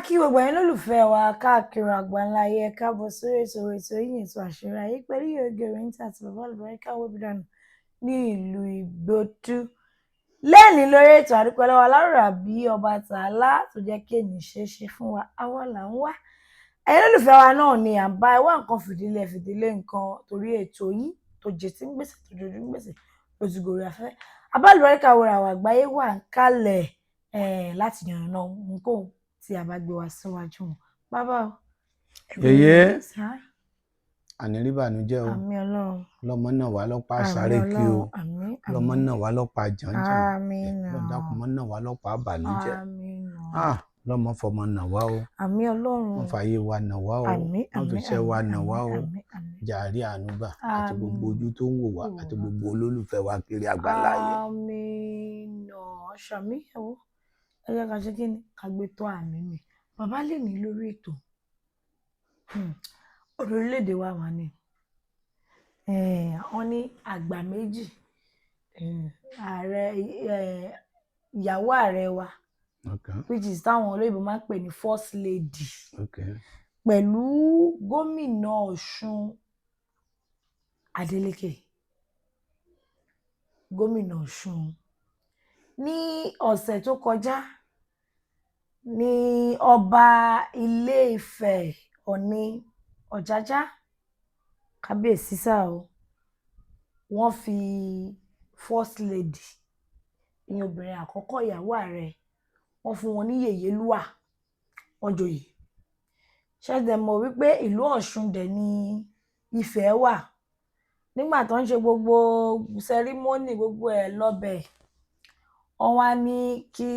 kí gbogbo ẹ̀yin lólùfẹ́ wa káàkiri àgbáńlá ayé ẹ káàbọ̀ sórí ètò yín ètò àṣírí ayé pẹ̀lú Yogi Orinta àti bàbá àlùbáríkà wébìdánù ní ìlú Ìgbòdú. Lẹ́ẹ̀ni lórí ètò àdúpẹ́ lọ́wọ́ alárà bí ọba tààlà tó jẹ́ kí ènì ṣe fún wa àwa là ń wá. Ẹ̀yin lólùfẹ́ wa náà ni à ń bá ẹ wá nǹkan fìdílé nǹkan torí ètò yín tó jẹ tí ń gbèsè tó jojú ń gbèsè lójú gòrò afẹ́. Bàbá àlùbáríkà wòrà àwọn àgbáyé wà ń kálẹ̀ láti yànnà nǹkan tí a bá gbé wá síwájú wọn. Bàbá o. Yèyé àníríbànújẹ́ o. Àmín Ọlọ́run. Lọ́mọ náà wà lọ́pàá sáré kí o. Lọ́mọ náà wà lọ́pàá jàǹjàǹ. Lọ́dàkùnmọ́ náà wà lọ́pàá bànújẹ́. Lọ́mọ fọmọ náà wá o. Àmín Ọlọ́run. Wọ́n fàyè wa náà wá o. Wọ́n fi iṣẹ́ wa náà wá o. Jàrí ànúgbà àti gbogbo ojú tó ń wò wá àti gbogbo olólùfẹ́ wa kiri àgbáńlá ayé. Àmín ṣàmì ẹ̀wọ̀ ẹ jẹ́ ká ṣe kí ni ká gbé tó àmì mi. Bàbá lè ní lórí ètò orílẹ̀-èdè wa wà ní wọ́n ní àgbà méjì ààrẹ ìyàwó ààrẹ wa which is táwọn olóyìnbó máa ń pè ní first lady pẹ̀lú gómìnà Ọ̀ṣun Adeleke. Gómìnà Ọ̀ṣun ní ọ̀sẹ̀ tó kọjá ní ọba Ilé-Ifẹ̀ Ọ̀ọ̀ni Ọ̀jájá kábíyèsí sá o wọ́n fi first lady ìyẹn obìnrin àkọ́kọ́ ìyàwó ààrẹ wọ́n fún wọn ní yèyélúwà wọ́n joyè. Ṣẹ́dẹ̀ mọ̀ wípé ìlú Ọ̀ṣun dẹ̀ ní Ifẹ̀ wà nígbà tó ń ṣe gbogbo sẹrímọ́nì gbogbo ẹ̀ lọ́bẹ̀ wọ́n wá ní kí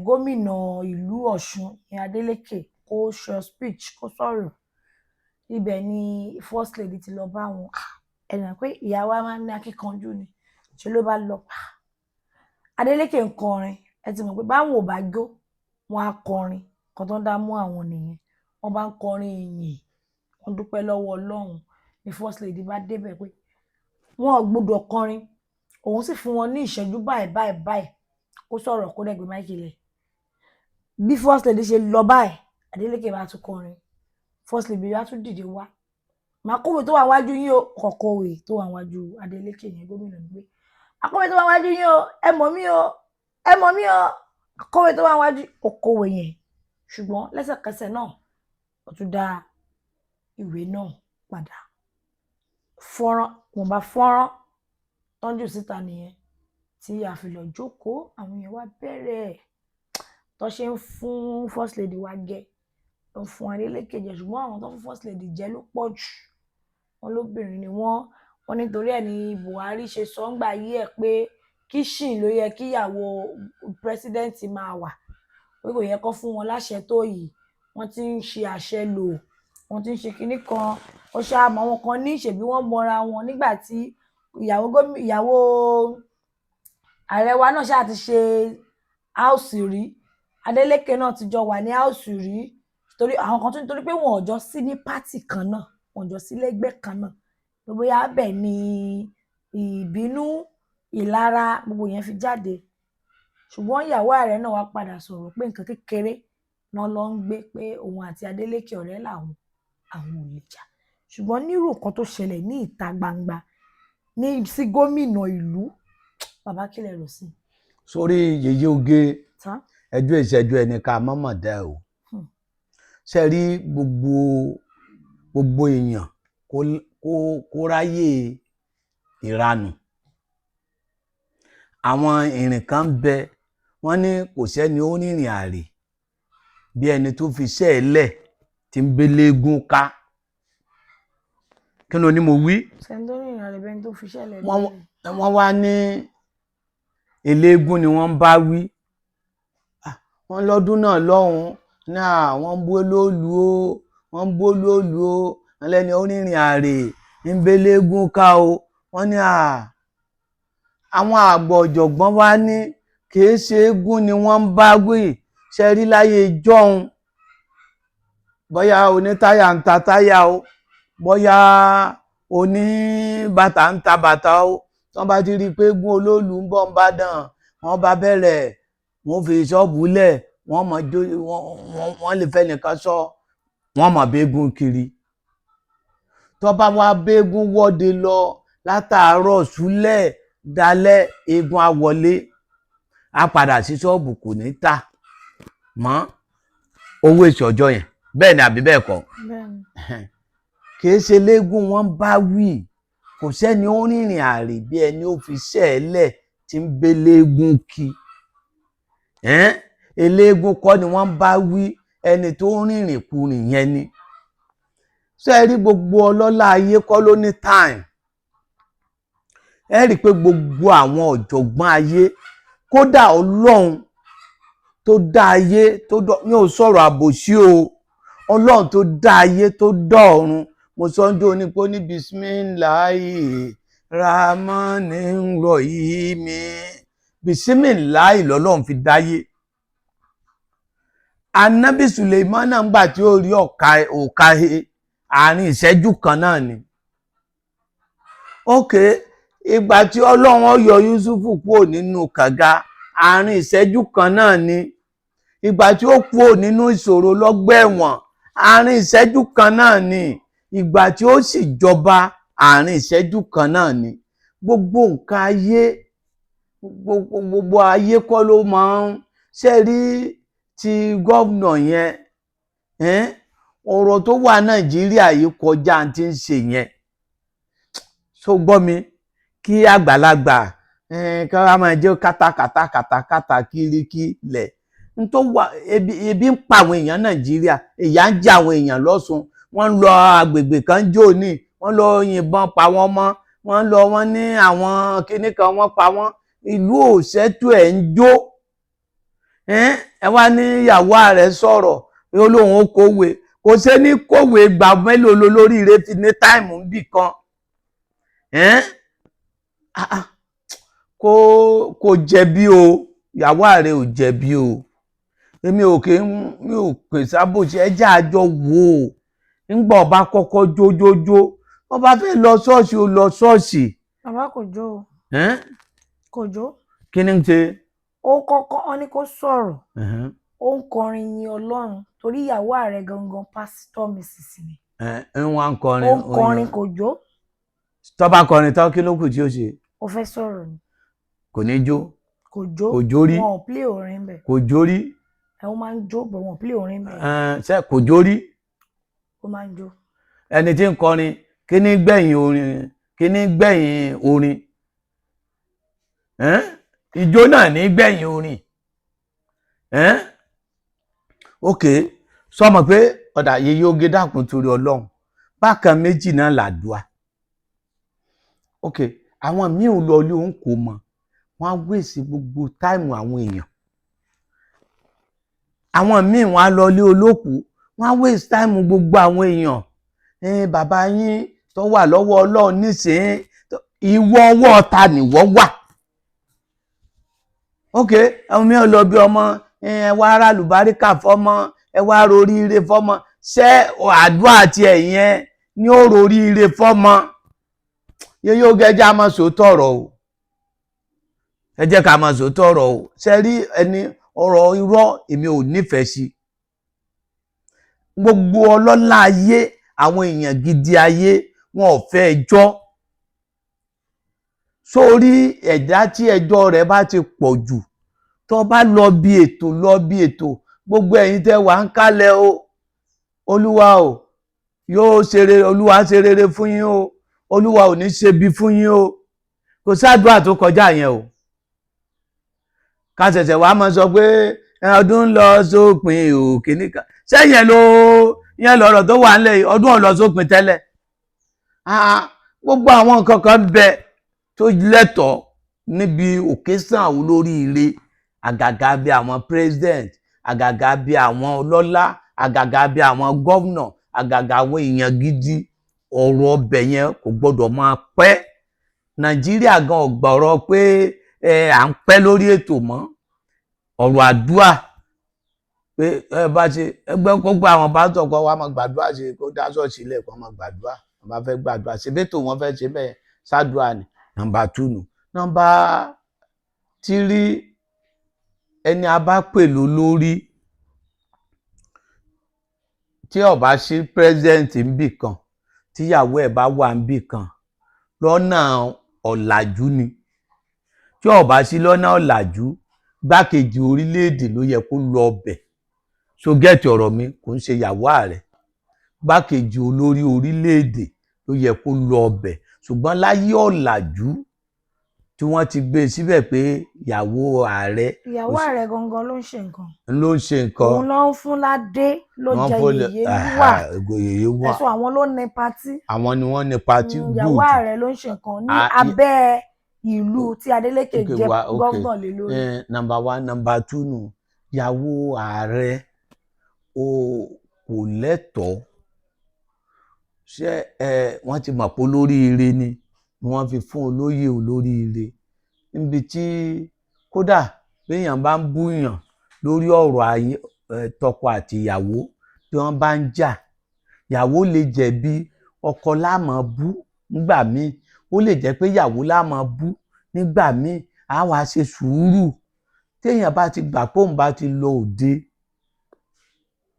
gómìnà ìlú Ọ̀ṣun ìyẹn Adeleke kó ṣe speech kó sọ̀rọ̀ ibẹ̀ ni first lady ti lọ bá wọn ẹ̀nà pé ìyàwó máa ń ní akíkanjú ni ṣe ló bá lọ pa Adeleke ń kọrin ẹ ti mọ̀ pé báwọn ò bá jó wọn á kọrin kan tó ń dá mú àwọn nìyẹn wọ́n bá ń kọrin ìyìn wọ́n dúpẹ́ lọ́wọ́ Ọlọ́run ni first lady bá débẹ̀ pé wọn ò gbọdọ̀ kọrin òun sì fún wọn ní ìṣẹ́jú báyìí kó sọ̀rọ̀ kó dẹ̀gbẹ́ máìkì lẹ̀ bí first lady ṣe lọ báyìí Adeleke bá tún kọrin first lady bá tún dìde wá màá kọ̀wé tó wà wájú yín o kọ̀kọ̀wé tó wà wájú Adeleke yẹn gómìnà gbé akọ̀wé tó wà wájú yín o ẹ mọ̀ mí o akọ̀wé tó wà wájú okòwé yẹn ṣùgbọ́n lẹ́sẹ̀kẹsẹ̀ náà ó tún dá ìwé náà padà fọ́nrán tọ́jú síta nìyẹn tí a fi lọ jókòó àwọn èèyàn wá bẹ̀rẹ̀ tó ṣe ń fún first lady wa jẹ ló fún Adeleke jẹ ṣùgbọ́n àwọn tó fún first lady jẹ ló pọ̀ jù wọn lóbìnrin ni wọ́n nítorí ẹ̀ ní Buhari ṣe sọ ń gbà yí ẹ̀ pé kíṣìn ló yẹ kíyàwó pírẹsidẹ́ǹtì máa wà pé kò yẹ kó fún wọn láṣẹ tó yìí wọ́n ti ń ṣe àṣẹ lò wọ́n ti ń ṣe kinní kan ó ṣàmọ́ wọn kan ní ìṣèbí wọ́n mọra wọn nígbà tí ìyàwó ààrẹ wa náà ṣáà ti ṣe áùsì rí Adeleke náà ti jọ wà ní áùsì rí torí àwọn kan tó nítorí pé wọn ò jọ sí ní pátì kan náà wọn ò jọ sí lẹ́gbẹ́ kan náà gbogbo yà bẹ̀ ni ìbínú ìlara gbogbo yẹn fi jáde ṣùgbọ́n ìyàwó ààrẹ náà wá padà sọ̀rọ̀ pé nǹkan kékeré náà lọ ń gbé pé òun àti Adeleke ọ̀rẹ́ làwọn ò lè jà ṣùgbọ́n nírú nǹkan tó ṣẹlẹ̀ ní ìta gbangba ní sí gómìnà ìlú bàbá kílẹ̀ rò sí. Sórí yèyé oge ẹjọ́ ìṣẹ́jú ẹni ká mọ́mọ́ dá o ṣe rí gbogbo èèyàn kó ráyè ìranù àwọn ìrìn kan bẹ wọ́n ní kò sẹ́ni ó rìnrìn àrè bí ẹni tó fi iṣẹ́ ẹ̀ lẹ̀ tí ń belégún ká kí ló ní mo wí. sẹ́ńdọ́rìn àrè bẹ́ẹ̀ tó fi iṣẹ́ lẹ̀ wọ́n wá ní eléégún ni wọ́n bá wí wọ́n lọ́dún náà lọ́hùn náà wọ́n ń bó lólu o wọ́n lẹ́ni ó rìnrìn àrè ń belégún ká o wọ́n ní àwọn àgbà ọ̀jọ̀gbọ́n wá ní kìí ṣe eégún ni wọ́n ń bá wí ṣe rí láyé jọ́hun bóyá onítáyà ń ta táyà o bóyá oníbàtà ń ta bàtà o tí wọ́n bá ti rí i pé eégún olóòlù ń bọ̀ ń bàdàn wọ́n bá bẹ̀rẹ̀ wọ́n fi ṣọ́ọ̀bù lẹ̀ wọ́n mọ̀ jó wọ́n lè fẹ́ nìkan sọ wọ́n mọ̀ béégún kiri tó bá wá béégún wọ́de lọ látàárọ̀ súlẹ̀ dalẹ́ eégún á wọlé á padà sí ṣọ́ọ̀bù kò ní tà mọ́ owó èsì ọjọ́ yẹn bẹ́ẹ̀ ni àbí bẹ́ẹ̀ kọ́ kì í ṣe léégún wọn bá wí kò sẹ́ni ó rìnrìn àrè bí ẹni ó fi ṣẹ́ẹ̀lẹ̀ tí ń gbé léégún kí eléégún kọ́ ni wọ́n bá wí ẹni tó rìnrìn kurìn yẹn ni ṣé ẹ rí gbogbo ọlọ́lá ayé kọ́ ló ní time ẹ rí i pé gbogbo àwọn ọ̀jọ̀gbọ́n ayé kódà ọlọ́run tó dá ayé tó dọ̀ mi ò sọ̀rọ̀ àbòsí o ọlọ́run tó dá ayé tó dá ọ̀run mo sọ ń dó ní pé ní bisimilahi ramani rahimi bisimilahi lọ́lọ́run fi dáyé anabi suleimana ńgbà tí ó rí òkà he àárín ìṣẹ́jú kan náà ni ok ìgbà tí ọlọ́run yọ yusufu kúrò nínú kànga àárín ìṣẹ́jú kan náà ni ìgbà tí ó kúrò nínú ìṣòro lọ́gbà ẹ̀wọ̀n àárín ìṣẹ́jú kan náà ni ìgbà tí ó sì jọba àárín ìṣẹ́jú kan náà ni gbogbo nǹkan ayé gbogbo ayé kọ́ ló máa ń ṣe rí ti gómìnà yẹn ọ̀rọ̀ tó wà nàìjíríà yìí kọjá tí ń ṣe yẹn so gbọ́ mi kí àgbàlagbà ká wá máa jẹ́ kátàkátà kiri kílẹ̀ n tó wà ebi ń pa àwọn èèyàn nàìjíríà ìyà ń jẹ àwọn èèyàn lọ́sùn wọ́n ń lọ agbègbè kan jò ní wọ́n lọ yìnbọn pa wọ́n mọ́ wọ́n ní àwọn kinní kan wọ́n pa wọ́n ìlú òṣètò ẹ̀ ń jó ẹ wá ní ìyàwó ààrẹ sọ̀rọ̀ olóhùn ó kówé kò ṣe ní kówé gbà mélòó lórí ire fi ní táìmù bì kan kò jẹ̀bi o ìyàwó ààrẹ ò jẹ̀bi o èmi ò pè sábòsí ẹjẹ́ àjọ wò ó ńgbà ọba kọ́kọ́ jójójó ọba fẹ́ lọ ṣọ́ọ̀ṣì ó lọ ṣọ́ọ̀ṣì. bàbá kò jó o kò jó. kí ni ń ṣe. ó kọ́kọ́ ọ́ ní kó sọ̀rọ̀ ó ń kọrin yin ọlọ́run torí ìyàwó ààrẹ gangan pásítọ̀ mrs ni. wọ́n ń kọrin. ó ń kọrin kò jó. tó bá kọrin tán kí ló kù tí ó ṣe. ó fẹ́ sọ̀rọ̀ ni. kò ní jó. kò jó kò jó rí. wọn ò plé orin bẹ̀. kò jó rí. ó máa ń jó bọ̀ wọn ò plé orin bẹ̀. ṣe kò jó rí. ó máa ń jó. ẹni tí ń kọrin kí ní gbẹ̀yìn orin kí ní gbẹ̀yìn orin ìjó náà ní gbẹ̀yìn orin ok sọmọ pé ọ̀dà yeye oge dákun torí ọlọ́run bákan méjì náà làdúà ok àwọn míì ò lọ ilé òun kò mọ wọn á wéèsì gbogbo táìmù àwọn èèyàn àwọn míì wọn á lọ ilé olókùú wọn á wéèsì táìmù gbogbo àwọn èèyàn bàbá yín tó wà lọ́wọ́ ọlọ́run nísìnyí ìwọ ọwọ́ ta nìwọ wà ok àwọn míì ò lọ bí ọmọ ẹ wá ara lùbáríkà fọmọ ẹ wá roríire fọmọ ṣé àdúrà àti ẹ̀yẹn ni ó roríire fọmọ yóò yóò gẹ́jẹ́ a máa sòótọ́ ọ̀rọ̀ o ẹ jẹ́ ká máa sòótọ́ ọ̀rọ̀ o ṣe rí ẹni ọ̀rọ̀ irọ́ èmi ò nífẹ̀ẹ́ sí gbogbo ọlọ́lá ayé àwọn èèyàn gidi ayé wọn ò fẹ́ ẹjọ́ sórí ẹ̀dá tí ẹjọ́ rẹ̀ bá ti pọ̀ jù tó bá lọ bí ètò gbogbo ẹ̀yin tẹ́ wà ń kálẹ̀ o olúwa o yóò ṣe rere olúwa ṣe rere fún yín o olúwa ò ní ṣe bí fún yín o kò sádùá tó kọjá yẹn o ká ṣẹ̀ṣẹ̀ wàá máa sọ pé ọdún ń lọ sópin o kìnnìkan sẹ́yìn yẹn lọ́rọ̀ tó wà nílẹ̀ ọdún ò lọ sópin tẹ́lẹ̀ gbogbo àwọn nǹkan kan bẹ tó lẹ́tọ̀ọ́ níbi occasion àwọn olóríire àgàgà bí àwọn president àgàgà bí àwọn ọlọ́lá àgàgà bí àwọn gómìnà àgàgà àwọn èèyàn gidi ọ̀rọ̀ ọbẹ̀ yẹn kò gbọ́dọ̀ máa pẹ́ nàìjíríà gan ọ̀gbọ̀rọ̀ pé à ń pẹ́ lórí ètò mọ́ ọ̀rọ̀ àdúà pé ẹ bá ṣe ẹgbẹ́ gbogbo àwọn pásítọ̀ kan wá máa gbàdúrà ṣe kó dá ṣọ́ọ̀ṣì ilẹ̀ kan máa gbàdúrà wọn bá fẹ́ gbàdúrà ṣe bẹ́ẹ̀ tó wọn fẹ́ ṣe bẹ́ẹ̀ ṣáàdúà ni nọ́mbà 2 nù nọ́mbà 3 ẹni a bá pè lólórí tí ó bá sí president níbì kan tíyàwó ẹ̀ bá wà níbì kan lọ́nà ọ̀làjú ni, tí ó bá sí lọ́nà ọ̀làjú gbákejì orílẹ̀-èdè ló yẹ kó lọ ọbẹ̀. So gẹ́ẹ̀tì ọ̀rọ̀ mi, kò ń ṣe ìyàwó ààrẹ, gbákejì olórí orílẹ̀-èdè ló yẹ kó lọ ọbẹ̀. Ṣùgbọ́n láyé ọ̀làjú tí wọ́n ti gbé síbẹ̀ pé ìyàwó ààrẹ gangan ló ń ṣe nǹkan. ló ń ṣe nǹkan. Òun ló ń fún ládé ló jẹ yèyé wà. Ẹ̀sùn àwọn ló ní patí. Àwọn ni wọ́n ní patí good. Ìyàwó ààrẹ ló ń ṣe nǹkan ní abẹ́ ìlú tí Adeleke jẹ́ gọ́vnà lé lórí. Number 1, number 2 nù. Ìyàwó ààrẹ kò lẹ́tọ̀ọ́. Ṣé wọ́n ti mọ̀ pé olóríire ni wọ́n fi fún olóyè olóríire. Níbi tí kódà béèyàn bá ń búyàn lórí ọ̀rọ̀ tọkọ àti ìyàwó tí wọ́n bá ń jà, ìyàwó lè jẹ̀bi ọkọ la máa bú nígbà míì, ó lè jẹ́ pé ìyàwó la máa bú nígbà míì, á wá ṣe sùúrù. Téèyàn bá ti gbà pé òun bá ti lọ òde,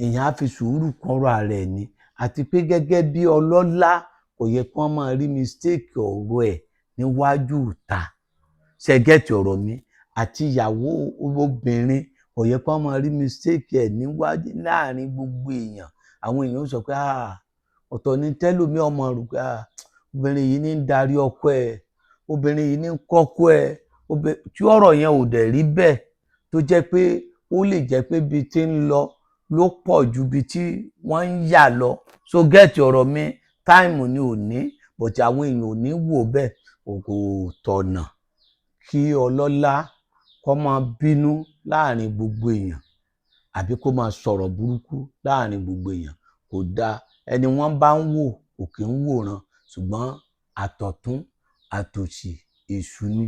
èèyàn á fi sùúrù kọ́rọ̀ ara ẹ̀ ni. Àti pé gẹ́gẹ́ bí ọlọ́lá kò yẹ kí wọ́n máa rí mistake ọ̀rọ̀ ẹ̀ níwájú ìta. Ṣé gẹ́ẹ̀tì ọ̀rọ̀ mi? Àti ìyàwó obìnrin kò yẹ kí wọ́n máa rí mistake ẹ̀ níwájú láàrin gbogbo èèyàn. Àwọn èèyàn ó sọ pé ọ̀tọ̀ ni tẹ́lòmí ọmọ rò pé obìnrin yìí ní ń darí ọkọ ẹ̀, obìnrin yìí ní ń kọ́kọ́ ẹ̀. Tí ọ̀rọ̀ yẹn ò dẹ̀ rí bẹ́ẹ̀, tó jẹ́ pé ó lè jẹ́ pé ibi tí ń lọ ló pọ̀ ju ibi tí wọ́n ń yà lọ. So gẹ́ẹ̀tì ọ̀rọ̀ mi, táìmù ni ò ní, but àwọn èèyàn ò ní wò bẹ́ẹ̀. Kò tọ̀nà kí ọlọ́lá kó máa bínú láàrin gbogbo èèyàn àbí kó máa sọ̀rọ̀ burúkú láàrin gbogbo èèyàn. Kò dáa. Ẹni wọ́n bá ń wò kò kí ń wòran. Ṣùgbọ́n àtọ̀tún àtòsì èṣù ni.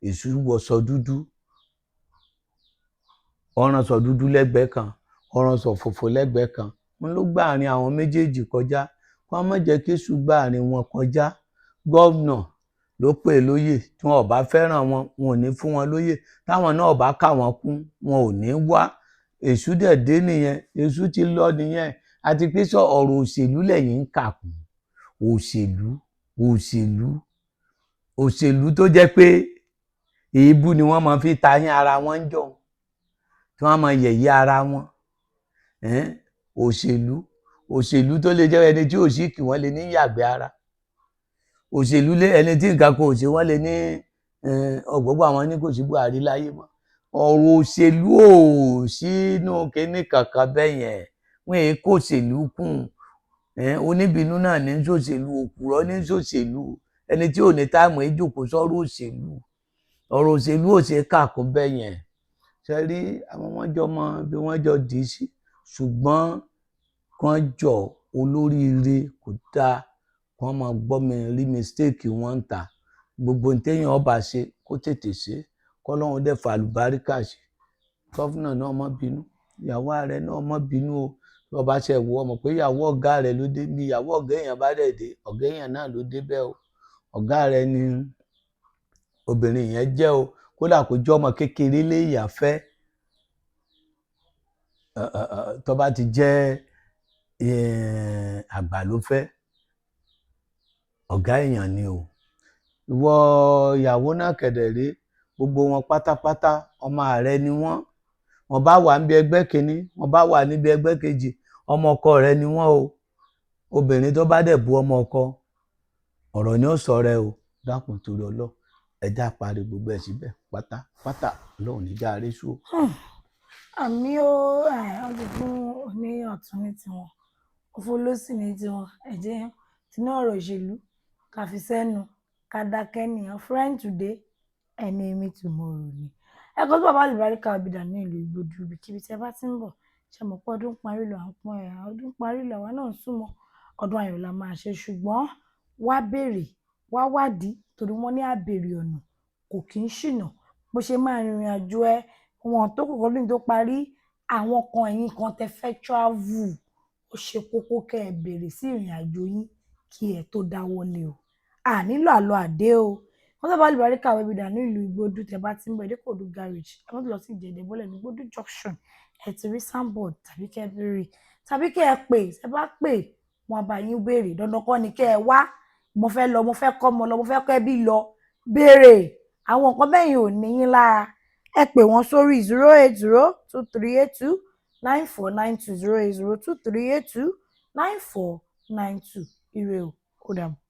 Èṣù wọṣọ dúdú, ọ̀rànṣọ dúdú lẹ́gbẹ̀ẹ́ kan, ọ̀rànṣọ funfun lẹ́gbẹ̀ẹ́ kan. Wọ́n ló gbà àárín àwọn méjèèjì kọjá. Kí wọ́n má jẹ́ kí èṣù gbà àárín wọn kọjá. Gọ́vnà ló pè lóyè. Tí wọn ò bá fẹ́ràn wọn, wọn ò ní fún wọn lóyè. Táwọn náà ò bá kà wọ́n kún, wọn ò ní wá. Èṣù dẹ̀ dé nìyẹn. Èṣù ti lọ nìyẹn. Àti pé ọ̀rọ̀ òṣèlú lẹ́yìn ń kà kún. Òṣèlú tó jẹ́ pé èébú ni wọ́n máa fi tayín ara wọn ń jọun, tí wọ́n máa yẹ̀yẹ́ ara wọn. Òṣèlú tó lè jẹ́ ẹni tí ò sí kí wọ́n lè ní yàgbẹ́ ara. Òṣèlú ẹni tí nǹkan kan ò ṣe wọ́n lè ní ọ̀gbọ́gbọ́ àwọn ní kò sí Buhari láyé mọ́. Ọ̀rọ̀ òṣèlú ò sínú kinní kankan bẹ́ẹ̀ yẹn. Wọ́n èé kó òṣèlú kún. Oníbínú náà ní ṣòṣèlú, òpùrọ́ ní ṣòṣèlú. Ẹni tí ò ní táìmù jókòó sọ̀rọ̀ òṣèlú. Ọ̀rọ̀ òṣèlú ò ṣe é kà kún bẹ́ẹ̀ yẹn. Ṣé rí àwọn wọ́n jọ mọ bí wọ́n jọ dì í sí. Ṣùgbọ́n kán jọ olóríire kò dáa kí wọ́n máa gbọ́ mi rí mistake wọn ń tà. Gbogbo téèyàn bá ṣe kó tètè ṣe. Kọ́lọ́run dẹ̀ fàlùbáríkà sí. Gọ́vnà náà má bínú. Ìyàwó ààrẹ náà má bínú o. Bí wọ́n bá ṣe wò ó mọ̀ pé ìyàwó ọ̀gá rẹ̀ ló dé bí ìyàwó ọ̀gá èèyàn bá dẹ̀ dé, ọ̀gá èèyàn náà ló dé bẹ́ẹ̀ o. Ọ̀gá rẹ̀ ni obìnrin yẹn jẹ́ o. Kódà kó jẹ́ ọmọ kékeré léèyàn fẹ́. Tó bá ti jẹ́ àgbà ló fẹ́, ọ̀gá èèyàn ni o. Ìwọ ìyàwó náà kẹ̀dẹ̀ ré, gbogbo wọn pátápátá ọmọ ààrẹ ni wọ́n. Wọ́n bá wà níbi ẹgbẹ́ kìíní, wọ́n bá wà níbi ẹgbẹ́ kejì, ọmọ ọkọ rẹ ni wọ́n o. Obìnrin tó bá dẹ̀ bu ọmọ ọkọ, ọ̀rọ̀ ni ó sọ rẹ o. Dákun torí Ọlọ́run, ẹja parí gbogbo ẹ̀ síbẹ̀ pátápátá. Ọlọ́run ní já résù o. Àmì ó ọdún fún ní ọ̀tún ní tiwọn, òfolósì ní tiwọn. Ẹ̀jẹ̀ tinú ọ̀rọ̀ òṣèlú ká fi sẹ́nu ká dákẹ́ nìyẹn. Friend today, enemy tomorrow ni. Ẹ̀kọ́ tó bàbá àlùbáríkà Abidà ní ìlú Ìgbòdù ibikíbi tí ẹ bá ti ń bọ̀. Ṣé mọ̀ pé ọdún parí lọ, à ń pọ́n ẹ̀ ọdún parí lọ, àwa náà ń súnmọ́ ọdún ayọ̀ la máa ṣe. Ṣùgbọ́n wá béèrè, wá wádìí torí wọ́n ní àbèrè ọ̀nà kò kí ń ṣìnà. Bó ṣe máa rìnrìn àjò ẹ wọn tó kọ́kọ́ lóyún tó parí, àwọn kan ẹ̀yin kan tẹ fẹ́ travel, ó ṣe kókó kẹ́ ẹ béèrè sí ìrìn àjò yín kí ẹ tó dáwọ́lé o. Nílò àlọ́ àdé o. wọ́n sábà lùbárí kàwé bìdà ní ìlú Ìgbòdú tẹ́ bá ti ń bọ̀ Ìdíkòdú garage ẹ mọ́tò lọ sí Ìjẹ̀dẹ̀ bọ́lẹ̀ ní Ìgbòdú junction ẹ ti rí soundboard tàbí kẹ́ ẹ béèrè tàbí kẹ́ ẹ pè ẹ bá pè wọn bá yín béèrè dandan kọ́ ni kẹ́ ẹ wá mo fẹ́ lọ mo fẹ́ kọ́ ọmọ lọ mo fẹ́ kọ́ ẹbí lọ béèrè àwọn nǹkan bẹ́yìn ò ní yín lára ẹ pè wọ́n sórí 08023829492 08023829492 ire o ó dàbọ̀.